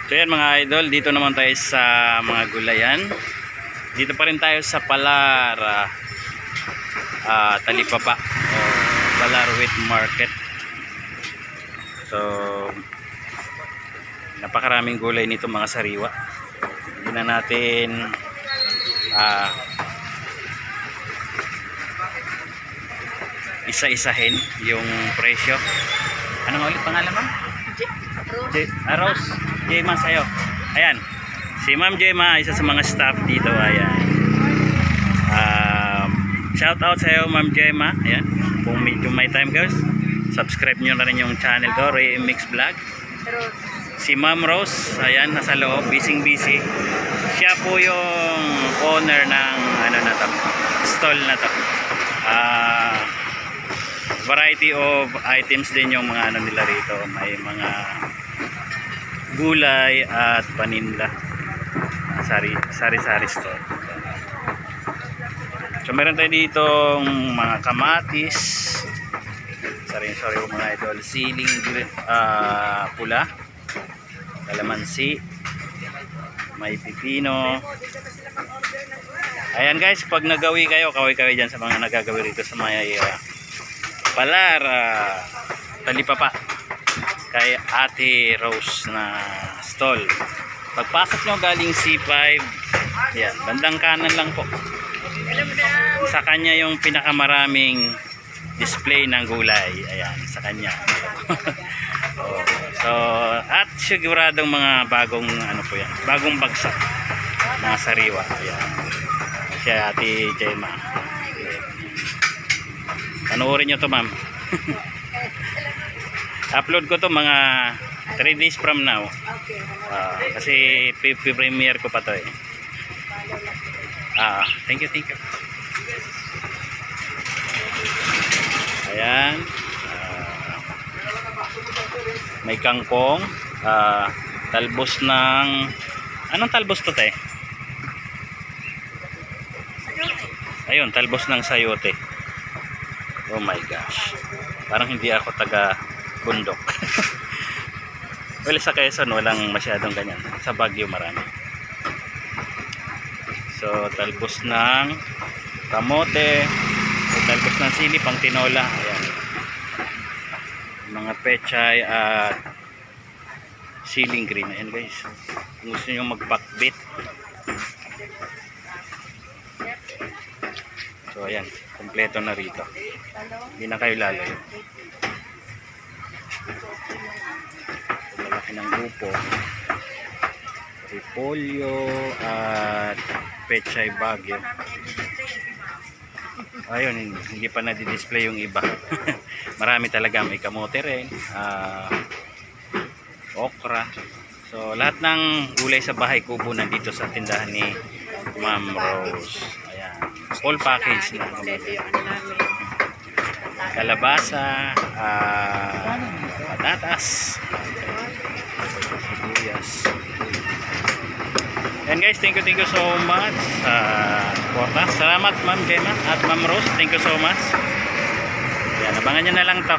So yan mga idol, dito naman tayo sa mga gulayan. Dito pa rin tayo sa Palar Talipapa o Palar Wheat Market. So napakaraming gulay nito mga sariwa. Hindi na natin isa-isahin yung presyo. Ano nga ulit pangalan mo? Rose. Jema sa'yo. Ayan. Si Ma'am Jema, isa sa mga staff dito. Ayan. Shout out sa'yo Ma'am Jema. Ayan. Kung medyo may time guys, subscribe nyo na rin yung channel ko, Ray Mix Vlog. Si Ma'am Rose, ayan, nasa loob, busy. Siya po yung owner ng ano na to, stall na to. Variety of items din yung mga ano nila rito. May mga gulay at paninda. Sari-sari store. So meron tayo dito mga kamatis. Sorry mga idol. Siling pula. Kalamansi. May pipino. Ayan guys, pag nagawi kayo, kaway-kaway dyan sa mga nagagawi rito sa may Palar Talipapa kay Ate Rose na stall. Pagpasok nyo galing C5, yan, bandang kanan lang po. Sa kanya yung pinakamaraming display ng gulay. Ayan, sa kanya. So, at siguradong mga bagong ano po yan, bagong bagsak, mga sariwa. Ayan. Siya Ate Jema. Panoorin nyo to ma'am. Upload ko to mga 3 days from now. Kasi premiere ko pa to eh. Thank you. Ayan. May kangkong. Talbos ng... Anong talbos to te? Ayun, talbos ng sayote. Oh my gosh. Parang hindi ako taga bundok. Well, sa Quezon walang masyadong ganyan. Sa Baguio marami. So, talbos ng kamote, talbos ng sili pang tinola. Ayan. Mga pechay at siling green. Ayan guys. Kung gusto nyo magpakbit. So ayan, kompleto na rito. Hindi na kayo lalayo. Malaki ng upo, repolyo at pechay Baguio. Ayun, hindi pa na-display yung iba. Marami talaga, may kamote rin, okra. So lahat ng gulay sa bahay kubo nandito sa tindahan ni Ma'am Rose. Ayan, full package na. Kalabasa, patatas, sibuyas. And guys, thank you so much sa suporta. Salamat Ma'am Gemma at Ma'am Rose, thank you so much. Yan, abangan nyo na lang to.